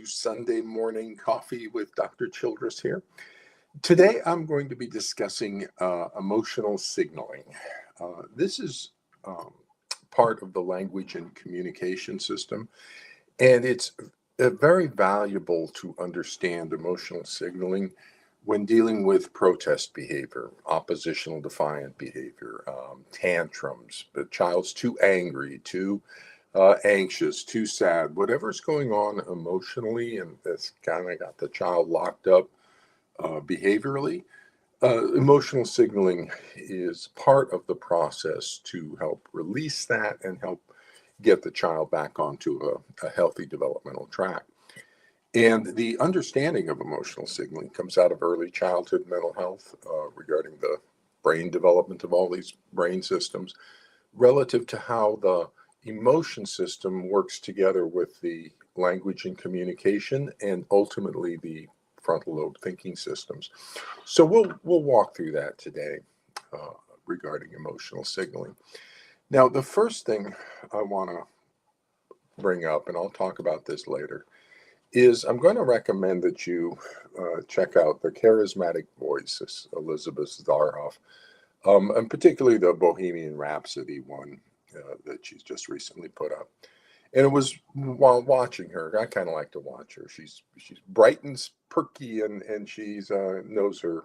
Sunday morning coffee with Dr. Childress here. Today I'm going to be discussing emotional signaling. This is part of the language and communication system, and it's very valuable to understand emotional signaling when dealing with protest behavior, oppositional defiant behavior, tantrums, the child's too angry, too anxious, too sad, whatever's going on emotionally, and that's kind of got the child locked up behaviorally. Emotional signaling is part of the process to help release that and help get the child back onto a healthy developmental track. And the understanding of emotional signaling comes out of early childhood mental health regarding the brain development of all these brain systems relative to how the emotion system works together with the language and communication and ultimately the frontal lobe thinking systems. So we'll walk through that today regarding emotional signaling. Now, the first thing I want to bring up, and I'll talk about this later, is I'm going to recommend that you check out The Charismatic Voice, Elizabeth Zarhoff, and particularly the Bohemian Rhapsody one that she's just recently put up. And it was while watching her, I kind of like to watch her. She's bright and perky, and she's knows her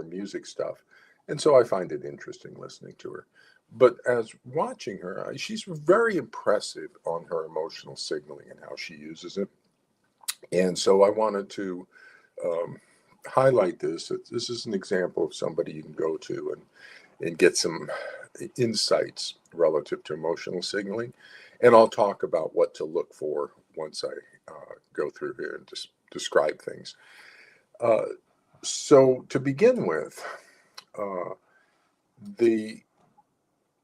music stuff, and so I find it interesting listening to her. But as watching her, she's very impressive on her emotional signaling and how she uses it. And so I wanted to highlight this. This is an example of somebody you can go to and get some insights relative to emotional signaling. And I'll talk about what to look for once I go through here and just describe things. So to begin with,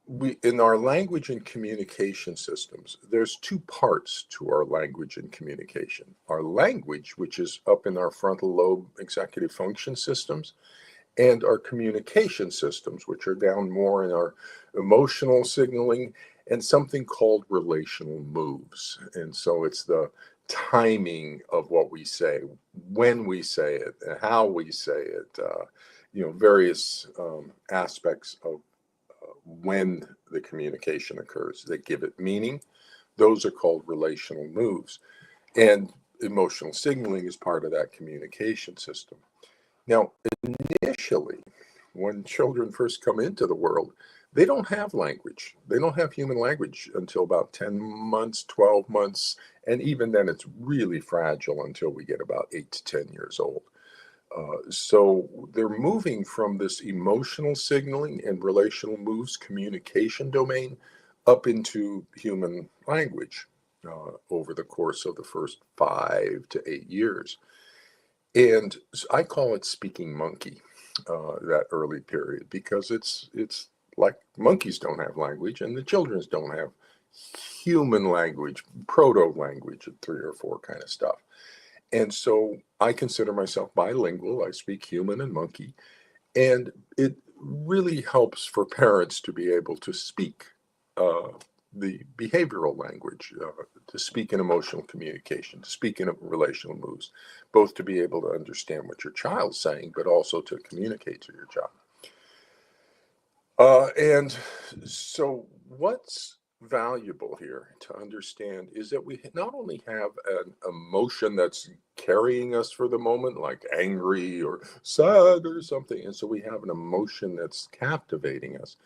we in our language and communication systems, there's two parts to our language and communication. Our language, which is up in our frontal lobe executive function systems, and our communication systems, which are down more in our emotional signaling and something called relational moves. And so it's the timing of what we say, when we say it, and how we say it, various aspects of when the communication occurs that give it meaning. Those are called relational moves. And emotional signaling is part of that communication system. Now, initially, when children first come into the world, they don't have language. They don't have human language until about 10 months, 12 months, and even then it's really fragile until we get about 8 to 10 years old. So they're moving from this emotional signaling and relational moves communication domain up into human language over the course of the first 5 to 8 years. And I call it speaking monkey, that early period, because it's like monkeys don't have language and the children's don't have human language, proto-language, 3 or 4 kind of stuff. And so I consider myself bilingual. I speak human and monkey. And it really helps for parents to be able to speak the behavioral language, to speak in emotional communication, to speak in relational moves, both to be able to understand what your child's saying, but also to communicate to your child. And so what's valuable here to understand is that we not only have an emotion that's carrying us for the moment, like angry or sad or something, and so we have an emotion that's captivating us,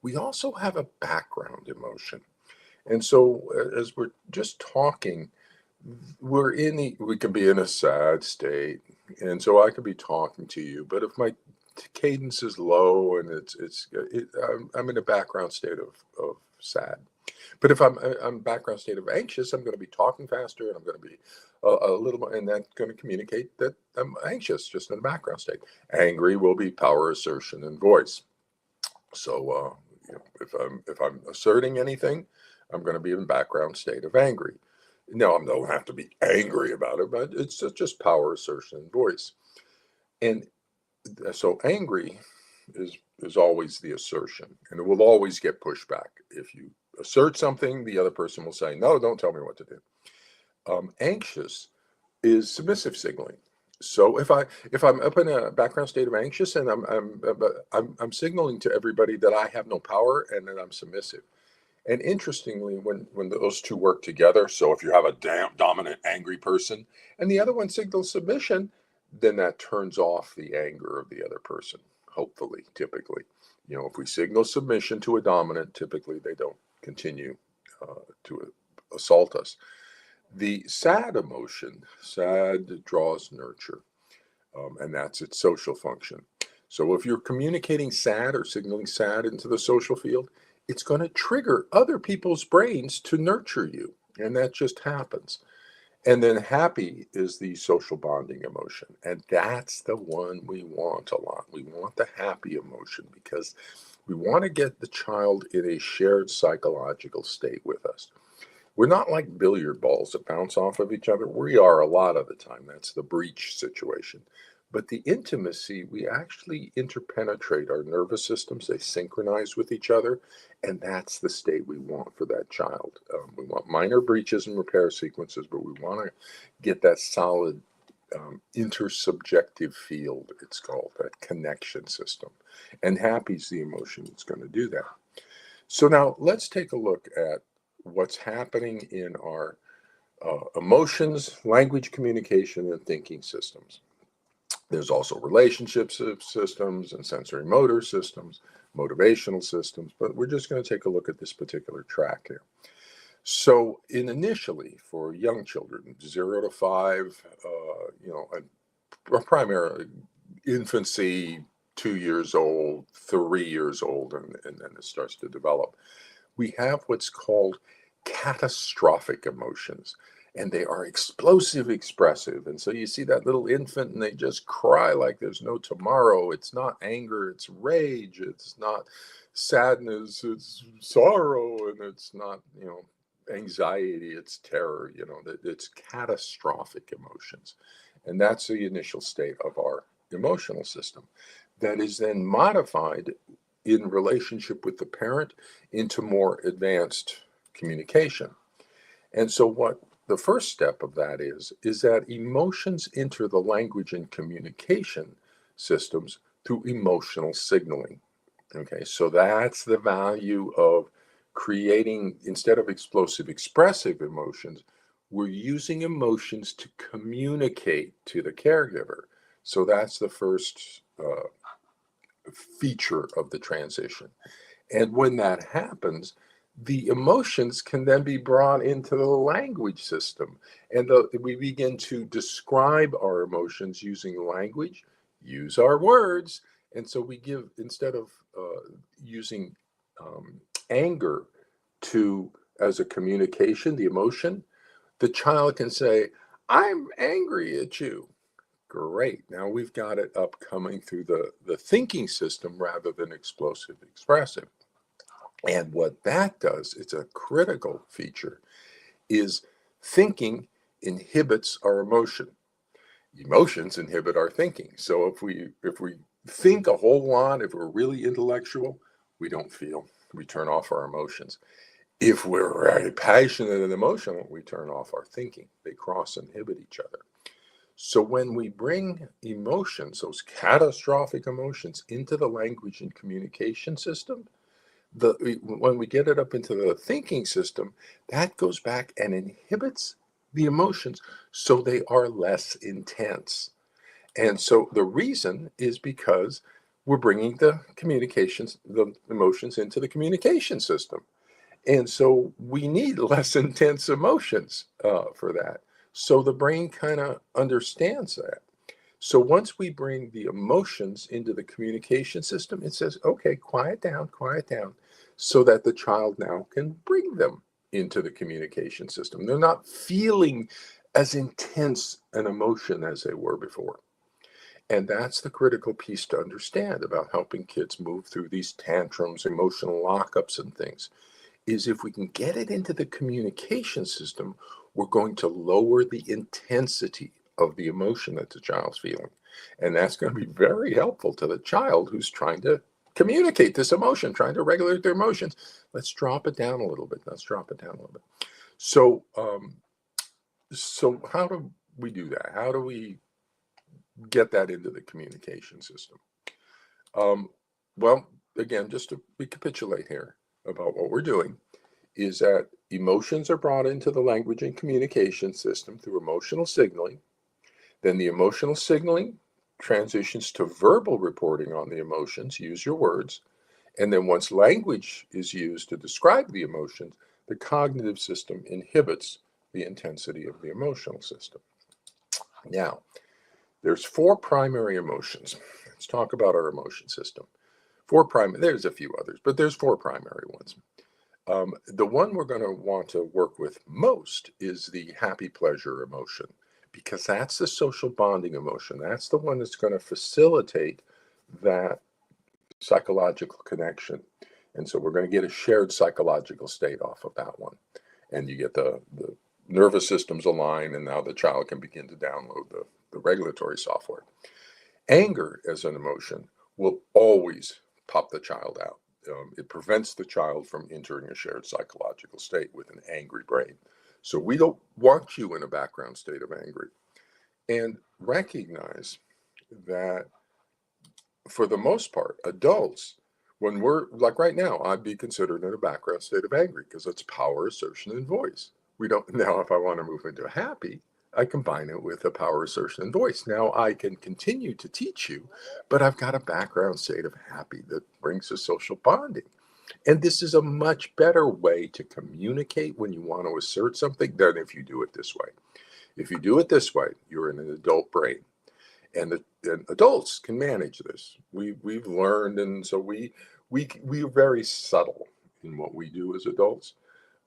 we also have a background emotion. And so as we're just talking, we can be in a sad state, and so I could be talking to you, but if my cadence is low and I'm in a background state of sad. But if I'm background state of anxious, I'm going to be talking faster and I'm going to be a little more, and that's going to communicate that I'm anxious, just in the background state. Angry will be power, assertion, and voice. So if I'm asserting anything, I'm going to be in background state of angry. No, I don't have to be angry about it, but it's just power, assertion, and voice. And so angry is always the assertion, and it will always get pushback. If you assert something, the other person will say, no, don't tell me what to do. Anxious is submissive signaling. So if I'm up in a background state of anxious and I'm signaling to everybody that I have no power and that I'm submissive. And interestingly, when those two work together, so if you have a dominant, angry person and the other one signals submission, then that turns off the anger of the other person, hopefully, typically. If we signal submission to a dominant, typically they don't continue to assault us. The sad emotion, sad draws nurture, and that's its social function. So if you're communicating sad or signaling sad into the social field, it's going to trigger other people's brains to nurture you. And that just happens. And then happy is the social bonding emotion. And that's the one we want a lot. We want the happy emotion because we want to get the child in a shared psychological state with us. We're not like billiard balls that bounce off of each other. We are a lot of the time. That's the breach situation. But the intimacy, we actually interpenetrate our nervous systems. They synchronize with each other. And that's the state we want for that child. We want minor breaches and repair sequences, but we want to get that solid intersubjective field, it's called, that connection system. And happy's the emotion that's going to do that. So now let's take a look at what's happening in our emotions, language, communication, and thinking systems. There's also relationship systems and sensory motor systems, motivational systems, but we're just going to take a look at this particular track here. So initially for young children, 0 to 5, primarily infancy, 2 years old, 3 years old, and then it starts to develop. We have what's called catastrophic emotions, and they are explosive expressive. And so you see that little infant and they just cry like there's no tomorrow. It's not anger, it's rage. It's not sadness, it's sorrow. And it's not, anxiety, it's terror. It's catastrophic emotions. And that's the initial state of our emotional system that is then modified in relationship with the parent into more advanced communication. And so what the first step of that is that emotions enter the language and communication systems through emotional signaling. Okay, so that's the value of creating, instead of explosive expressive emotions, we're using emotions to communicate to the caregiver. So that's the first feature of the transition. And when that happens, the emotions can then be brought into the language system. And we begin to describe our emotions using language, use our words. And so we give, instead of using anger as a communication, the emotion, the child can say, I'm angry at you. Great. Now we've got it up coming through the thinking system rather than explosive expressive. And what that does, it's a critical feature, is thinking inhibits our emotion. Emotions inhibit our thinking. So if we think a whole lot, if we're really intellectual, we don't feel. We turn off our emotions. If we're very passionate and emotional, we turn off our thinking. They cross-inhibit each other. So when we bring emotions, those catastrophic emotions, into the language and communication system, when we get it up into the thinking system, that goes back and inhibits the emotions so they are less intense. And so the reason is because we're bringing the emotions into the communication system. And so we need less intense emotions for that. So the brain kind of understands that. So once we bring the emotions into the communication system, it says, okay, quiet down, so that the child now can bring them into the communication system. They're not feeling as intense an emotion as they were before. And that's the critical piece to understand about helping kids move through these tantrums, emotional lockups and things, is if we can get it into the communication system, we're going to lower the intensity of the emotion that the child's feeling. And that's going to be very helpful to the child who's trying to communicate this emotion, trying to regulate their emotions. Let's drop it down a little bit. So how do we do that? How do we get that into the communication system? Well, again, just to recapitulate here about what we're doing, is that emotions are brought into the language and communication system through emotional signaling. Then the emotional signaling transitions to verbal reporting on the emotions, use your words. And then once language is used to describe the emotions, the cognitive system inhibits the intensity of the emotional system. Now, there's 4 primary emotions. Let's talk about our emotion system. There's a few others, but there's 4 primary ones. The one we're going to want to work with most is the happy pleasure emotion, because that's the social bonding emotion. That's the one that's going to facilitate that psychological connection. And so we're going to get a shared psychological state off of that one. And you get the nervous systems align, and now the child can begin to download the regulatory software. Anger as an emotion will always pop the child out. It prevents the child from entering a shared psychological state with an angry brain. So we don't want you in a background state of angry. And recognize that for the most part, adults, when we're like right now, I'd be considered in a background state of angry because it's power, assertion, and voice. We don't now, if I want to move into happy, I combine it with a power, assertion, and voice. Now I can continue to teach you, but I've got a background state of happy that brings a social bonding. And this is a much better way to communicate when you want to assert something than if you do it this way. If you do it this way, you're in an adult brain. And adults can manage this. We've learned, and so we're very subtle in what we do as adults.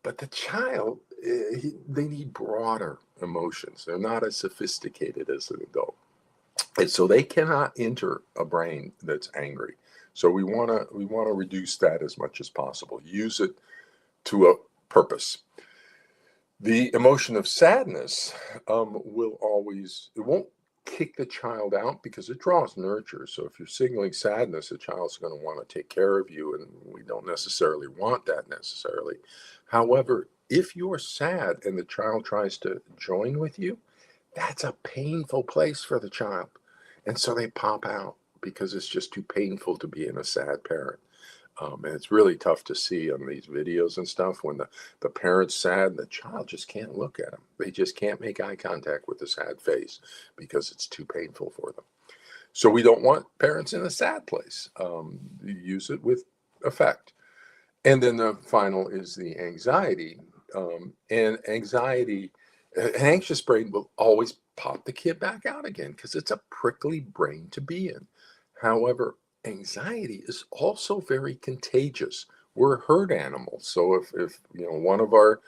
But the child, they need broader emotions. They're not as sophisticated as an adult, and so they cannot enter a brain that's angry. So we want to reduce that as much as possible. Use it to a purpose. The emotion of sadness it won't kick the child out because it draws nurture. So if you're signaling sadness, the child's going to want to take care of you, and we don't necessarily want that necessarily. However, if you're sad and the child tries to join with you, that's a painful place for the child. And so they pop out because it's just too painful to be in a sad parent. And it's really tough to see on these videos and stuff when the parent's sad and the child just can't look at them. They just can't make eye contact with a sad face because it's too painful for them. So we don't want parents in a sad place. Use it with effect. And then the final is the anxiety. And anxiety, an anxious brain will always pop the kid back out again because it's a prickly brain to be in. However, anxiety is also very contagious. We're herd animals. So if one of our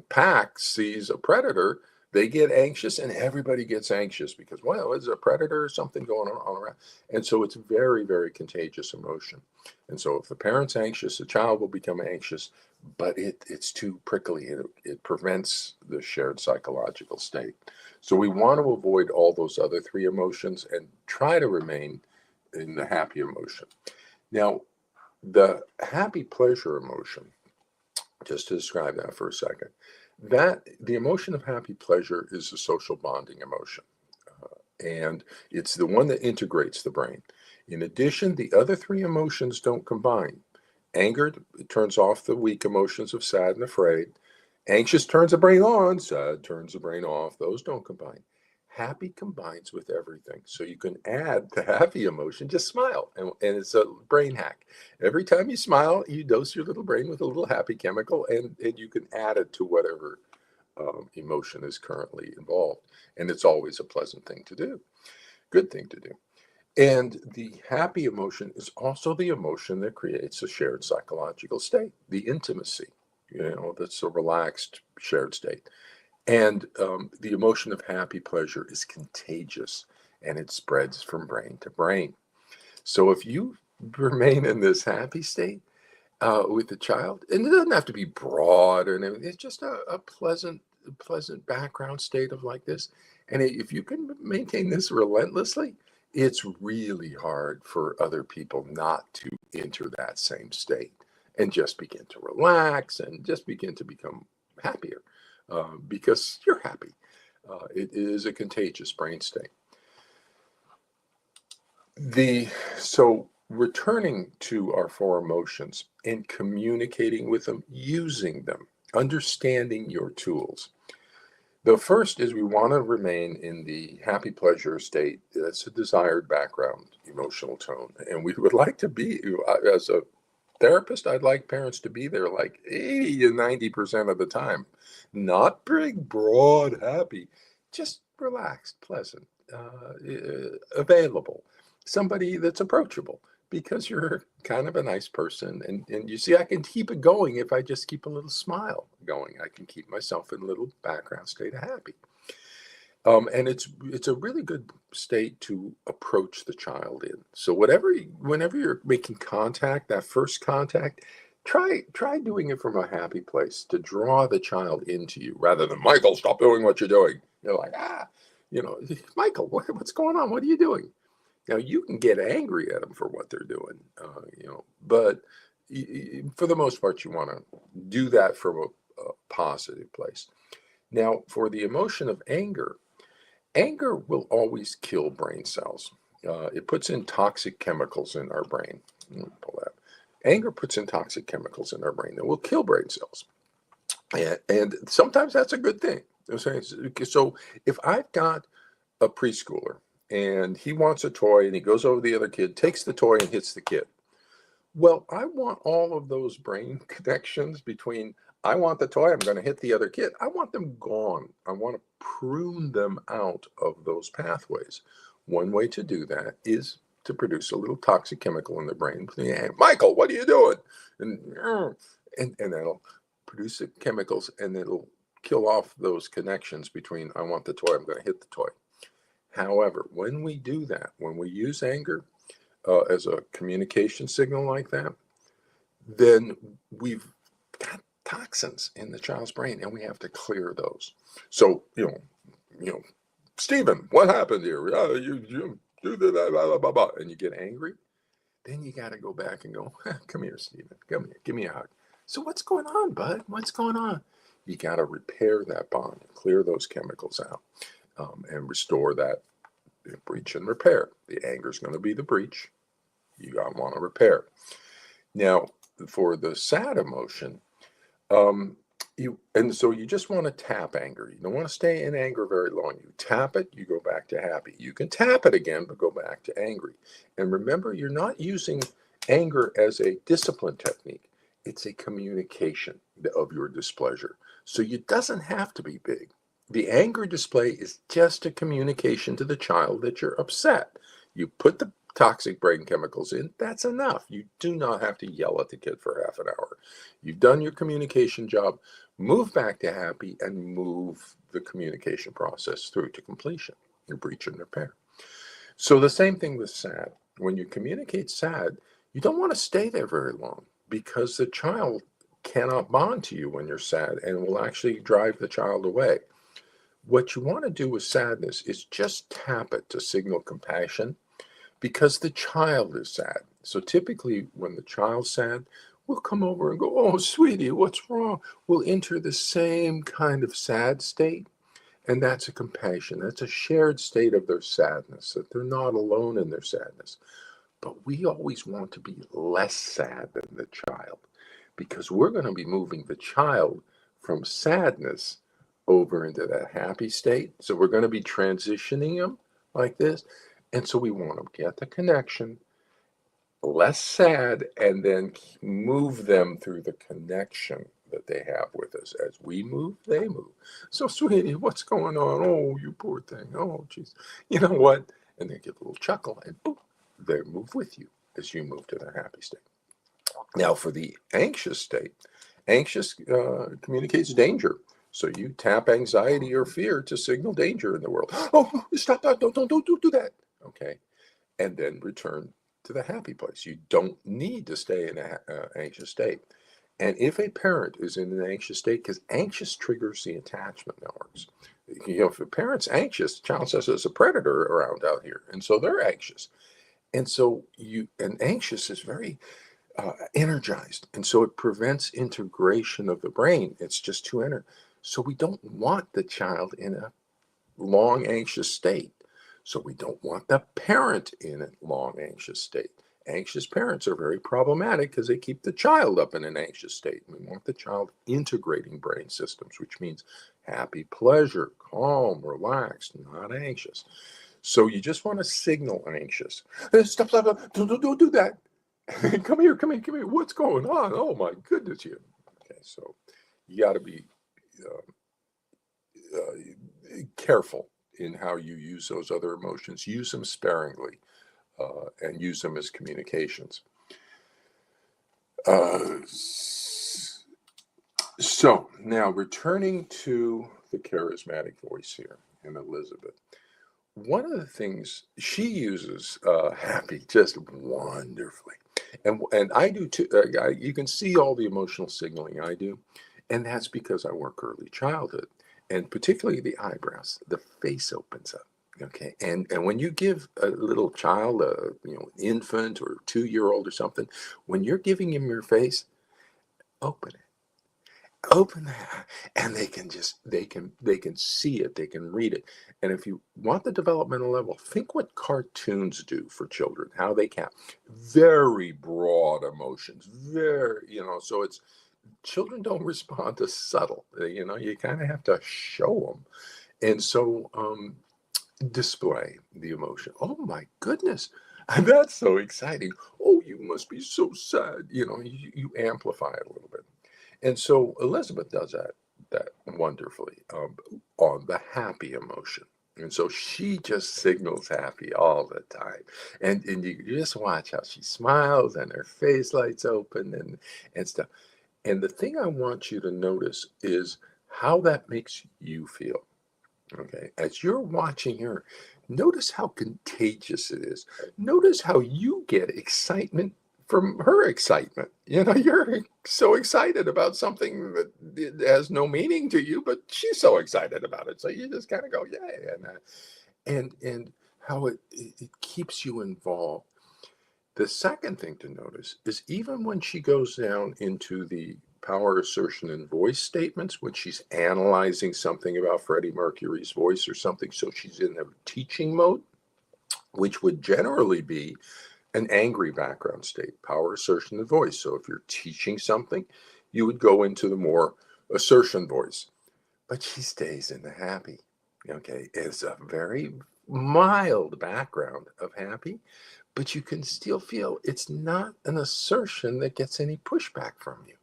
pack sees a predator, they get anxious and everybody gets anxious because, well, is a predator or something going on around? And so it's very, very contagious emotion. And so if the parent's anxious, the child will become anxious, but it's too prickly and it prevents the shared psychological state. So we want to avoid all those other 3 emotions and try to remain in the happy emotion. Now, the happy pleasure emotion, just to describe that for a second, that the emotion of happy pleasure is a social bonding emotion. And it's the one that integrates the brain. In addition, the other 3 emotions don't combine. Anger, it turns off the weak emotions of sad and afraid. Anxious turns the brain on, sad turns the brain off. Those don't combine. Happy combines with everything. So you can add the happy emotion, just smile. And it's a brain hack. Every time you smile, you dose your little brain with a little happy chemical, and you can add it to whatever emotion is currently involved. And it's always a pleasant thing to do, good thing to do. And the happy emotion is also the emotion that creates a shared psychological state, the intimacy, that's a relaxed shared state. And the emotion of happy pleasure is contagious and it spreads from brain to brain. So if you remain in this happy state with the child, and it doesn't have to be broad or anything, it's just a pleasant background state of like this. And if you can maintain this relentlessly, it's really hard for other people not to enter that same state and just begin to relax and just begin to become happier because you're happy. It is a contagious brain state. So returning to our four emotions and communicating with them, using them, understanding your tools. The first is we want to remain in the happy pleasure state. That's a desired background emotional tone. And we would like to be, as a therapist, I'd like parents to be there like 80 to 90% of the time. Not big, broad, happy, just relaxed, pleasant, available, somebody that's approachable because you're kind of a nice person. And you see, I can keep it going if I just keep a little smile going. I can keep myself in a little background state of happy. And it's a really good state to approach the child in. So whenever you're making contact, that first contact, try doing it from a happy place to draw the child into you rather than Michael, stop doing what you're doing. You're like, Michael, what's going on? What are you doing? Now you can get angry at them for what they're doing, but for the most part, you want to do that from a positive place. Now, for the emotion of anger. Anger will always kill brain cells. It puts in toxic chemicals in our brain. Pull that. Anger puts in toxic chemicals in our brain that will kill brain cells. And sometimes that's a good thing. So if I've got a preschooler and he wants a toy and he goes over to the other kid, takes the toy and hits the kid. Well, I want all of those brain connections between I want the toy, I'm going to hit the other kid. I want them gone. I want to prune them out of those pathways. One way to do that is to produce a little toxic chemical in the brain. Michael, what are you doing? And that'll produce the chemicals and it'll kill off those connections between I want the toy, I'm going to hit the toy. However, when we do that, when we use anger as a communication signal like that, then we've got toxins in the child's brain and we have to clear those. So, Stephen, what happened here? You do that, blah, blah, blah, blah, and you get angry. Then you got to go back and go, come here, Stephen, come here, give me a hug. So what's going on, bud? What's going on? You got to repair that bond, clear those chemicals out, and restore that breach and repair. The anger is going to be the breach. You want to repair. Now, for the sad emotion, so you just want to tap anger. You don't want to stay in anger very long. You tap it, you go back to happy. You can tap it again, but go back to angry. And remember, you're not using anger as a discipline technique. It's a communication of your displeasure. So it doesn't have to be big. The anger display is just a communication to the child that you're upset. You put the toxic brain chemicals in, that's enough. You do not have to yell at the kid for half an hour. You've done your communication job. Move back to happy and move the communication process through to completion, your breach and repair. So the same thing with sad. When you communicate sad, you don't want to stay there very long because the child cannot bond to you when you're sad and will actually drive the child away. What you want to do with sadness is just tap it to signal compassion because the child is sad. So typically when the child's sad, we'll come over and go, oh, sweetie, what's wrong? We'll enter the same kind of sad state. And that's a compassion. That's a shared state of their sadness, that they're not alone in their sadness. But we always want to be less sad than the child because we're going to be moving the child from sadness over into that happy state. So we're going to be transitioning them like this. And so we want to get the connection, less sad, and then move them through the connection that they have with us. As we move, they move. So, sweetie, what's going on? Oh, you poor thing. Oh, geez. You know what? And they get a little chuckle, and boom, they move with you as you move to the happy state. Now, for the anxious state, anxious communicates danger. So you tap anxiety or fear to signal danger in the world. Oh, stop that. Don't do that. Okay. And then return to the happy place. You don't need to stay in an anxious state. And if a parent is in an anxious state, because anxious triggers the attachment networks. If a parent's anxious, the child says there's a predator around out here. And so they're anxious. And so anxious is very energized. And so it prevents integration of the brain. It's just too energized. So we don't want the child in a long anxious state. So we don't want the parent in a long anxious state. Anxious parents are very problematic because they keep the child up in an anxious state. We want the child integrating brain systems, which means happy, pleasure, calm, relaxed, not anxious. So you just want to signal anxious. Stop, stop, stop. Don't do that. Come here, come here, come here. What's going on? Oh my goodness, you. Okay, so you got to be careful in how you use those other emotions. Use them sparingly, and use them as communications. So now returning to the charismatic voice here in Elizabeth. One of the things she uses happy just wonderfully, and I do too. You can see all the emotional signaling I do, and that's because I work early childhood, and particularly the eyebrows. The face opens up. Okay, and when you give a little child, an infant or 2-year-old or something, when you're giving him your face, open it. Open that, and they can see it, they can read it. And if you want the developmental level, think what cartoons do for children, how they can very broad emotions, so it's children don't respond to subtle, you kind of have to show them. And so display the emotion. Oh my goodness, that's so exciting. Oh, you must be so sad. You amplify it a little bit. And so Elizabeth does that wonderfully on the happy emotion. And so she just signals happy all the time. And you just watch how she smiles and her face lights open and stuff. And the thing I want you to notice is how that makes you feel. Okay. As you're watching her, notice how contagious it is. Notice how you get excitement from her excitement. You're so excited about something that has no meaning to you, but she's so excited about it. So you just kind of go, yeah. And how it keeps you involved. The second thing to notice is even when she goes down into the power, assertion, and voice statements, when she's analyzing something about Freddie Mercury's voice or something, so she's in a teaching mode, which would generally be an angry background state, power, assertion, and voice. So if you're teaching something, you would go into the more assertion voice. But she stays in the happy. Okay, it's a very mild background of happy, but you can still feel it's not an assertion that gets any pushback from you.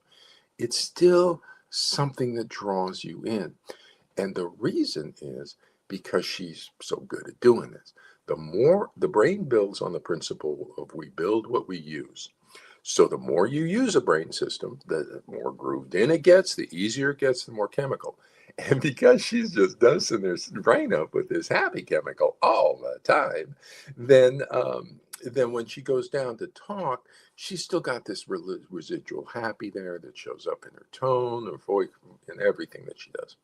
It's still something that draws you in. And the reason is because she's so good at doing this. The more the brain builds on the principle of we build what we use. So the more you use a brain system, the more grooved in it gets, the easier it gets, the more chemical. And because she's just dosing her brain up with this happy chemical all the time, then when she goes down to talk, she's still got this residual happy there that shows up in her tone, her voice, and everything that she does.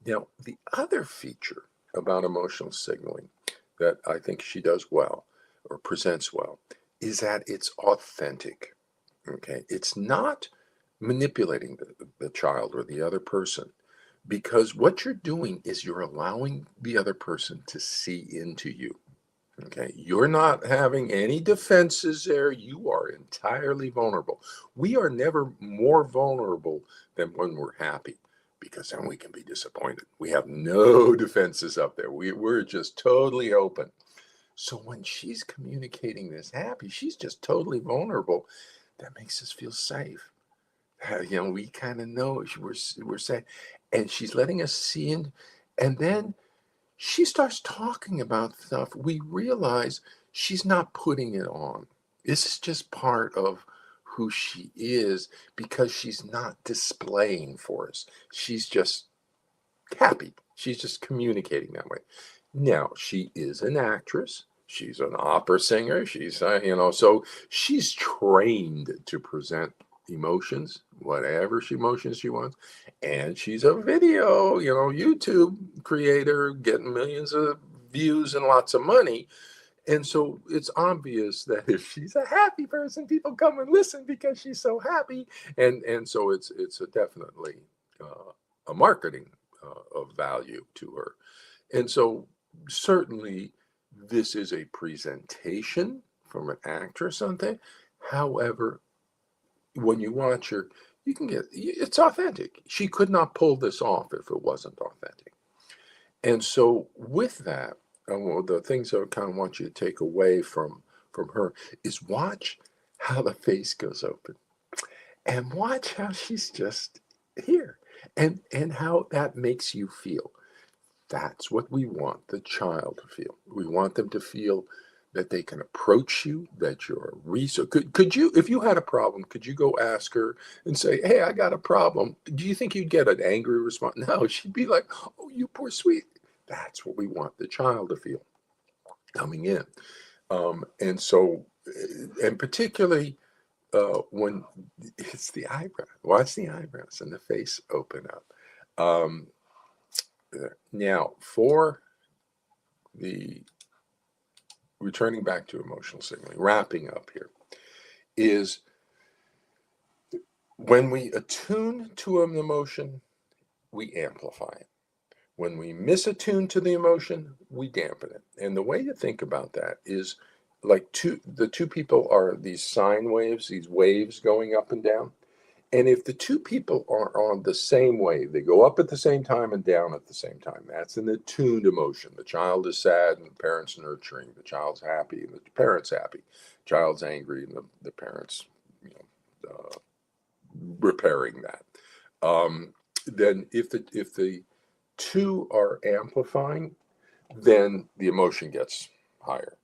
Now, the other feature about emotional signaling that I think she does well or presents well is that it's authentic. Okay, it's not manipulating the child or the other person, because what you're doing is you're allowing the other person to see into you. Okay, you're not having any defenses there. You are entirely vulnerable. We are never more vulnerable than when we're happy, because then we can be disappointed. We have no defenses up there. We're just totally open. So when she's communicating this happy, she's just totally vulnerable. That makes us feel safe. We kind of know we're safe, and she's letting us see in, and then she starts talking about stuff. We realize she's not putting it on. This is just part of who she is, because she's not displaying for us. She's just happy. She's just communicating that way. Now, she is an actress. She's an opera singer. So she's trained to present emotions, whatever emotions she wants. And she's a video, YouTube creator, getting millions of views and lots of money. And so it's obvious that if she's a happy person, people come and listen because she's so happy. And so it's definitely a marketing of value to her. And so certainly this is a presentation from an actress on thing. However, when you watch her, you can get it's authentic. She could not pull this off if it wasn't authentic. And so with that, well, the things I kind of want you to take away from her is watch how the face goes open and watch how she's just here and how that makes you feel. That's what we want the child to feel. We want them to feel that they can approach you, that you're a resource. Could you, if you had a problem, could you go ask her and say, "Hey, I got a problem"? Do you think you'd get an angry response? No, she'd be like, "Oh, you poor sweet." That's what we want the child to feel coming in. And so, and particularly when it's the eyebrow, watch the eyebrows and the face open up. Um, Now, for the returning back to emotional signaling, wrapping up here, is when we attune to an emotion, we amplify it. When we misattune to the emotion, we dampen it. And the way to think about that is like the two people are these sine waves, these waves going up and down. And if the two people are on the same wave, they go up at the same time and down at the same time. That's an attuned emotion. The child is sad and the parent's nurturing. The child's happy and the parent's happy. The child's angry and the parent's, you repairing that. Then if the two are amplifying, then the emotion gets higher.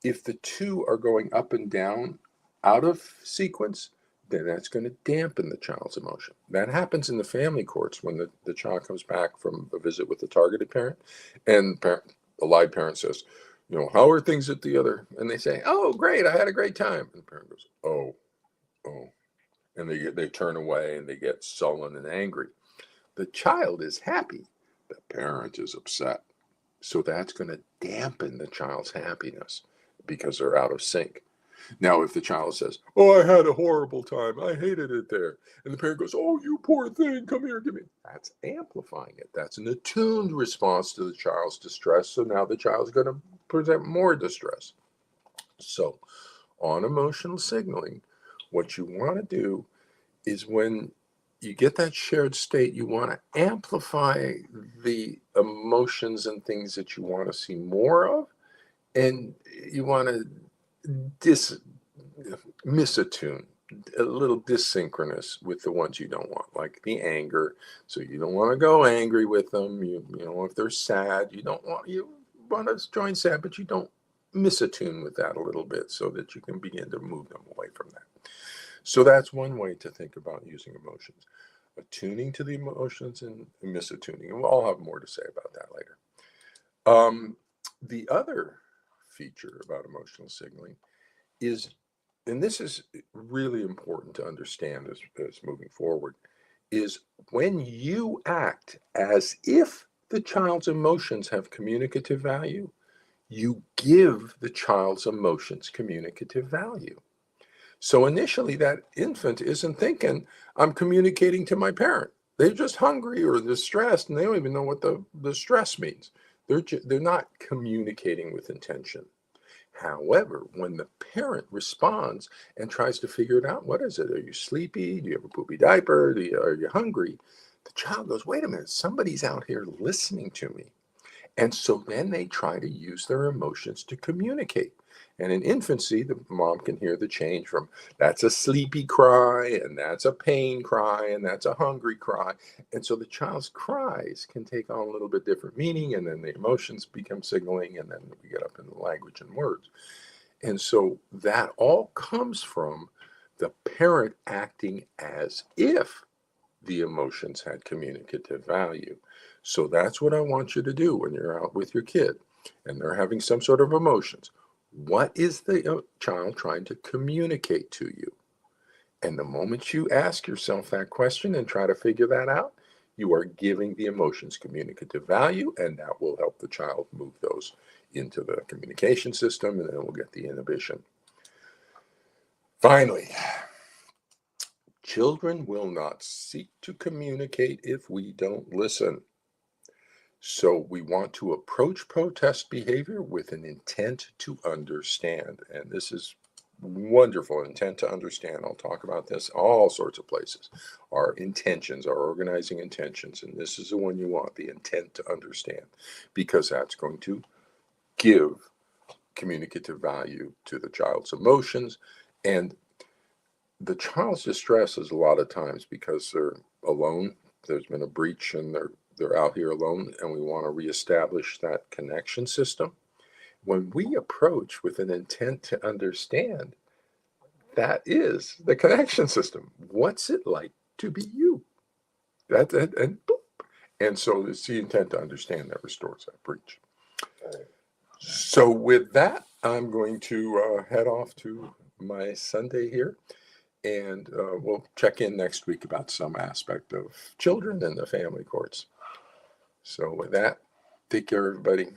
If the two are going up and down out of sequence, then that's going to dampen the child's emotion. That happens in the family courts when the child comes back from a visit with the targeted parent, and the live parent says, "How are things at the other?" And they say, "Oh, great, I had a great time." And the parent goes, "Oh, oh," and they turn away and they get sullen and angry. The child is happy. The parent is upset. So that's going to dampen the child's happiness because they're out of sync. Now, if the child says, "Oh, I had a horrible time. I hated it there," and the parent goes, "Oh, you poor thing, come here, give me," that's amplifying it. That's an attuned response to the child's distress. So now the child's going to present more distress. So, on emotional signaling, what you want to do is when you get that shared state, you want to amplify the emotions and things that you want to see more of, and you want to misattune, a little dissynchronous with the ones you don't want, like the anger. So you don't want to go angry with them. If they're sad, you want to join sad, but you don't misattune with that a little bit so that you can begin to move them away from that. So that's one way to think about using emotions, attuning to the emotions and misattuning. And we'll all have more to say about that later. The other feature about emotional signaling is, and this is really important to understand as moving forward, is when you act as if the child's emotions have communicative value, you give the child's emotions communicative value. So initially, that infant isn't thinking, "I'm communicating to my parent." They're just hungry or distressed, and they don't even know what the stress means. They're not communicating with intention. However, when the parent responds and tries to figure it out, what is it? Are you sleepy? Do you have a poopy diaper? Are you hungry? The child goes, "Wait a minute, somebody's out here listening to me." And so then they try to use their emotions to communicate. And in infancy, the mom can hear the change from that's a sleepy cry, and that's a pain cry, and that's a hungry cry. And so the child's cries can take on a little bit different meaning, and then the emotions become signaling, and then we get up into language and words. And so that all comes from the parent acting as if the emotions had communicative value. So that's what I want you to do when you're out with your kid and they're having some sort of emotions. What is the child trying to communicate to you? And the moment you ask yourself that question and try to figure that out, you are giving the emotions communicative value, and that will help the child move those into the communication system, and then we'll get the inhibition. Finally, children will not seek to communicate if we don't listen. So we want to approach protest behavior with an intent to understand. And this is wonderful, intent to understand. I'll talk about this all sorts of places. Our intentions, our organizing intentions. And this is the one you want, the intent to understand, because that's going to give communicative value to the child's emotions. And the child's distress is a lot of times because they're alone. There's been a breach and they're out here alone, and we want to reestablish that connection system. When we approach with an intent to understand, that is the connection system. What's it like to be you? And boop. And so it's the intent to understand that restores that breach. So with that, I'm going to head off to my Sunday here. And we'll check in next week about some aspect of children and the family courts. So with that, take care, everybody.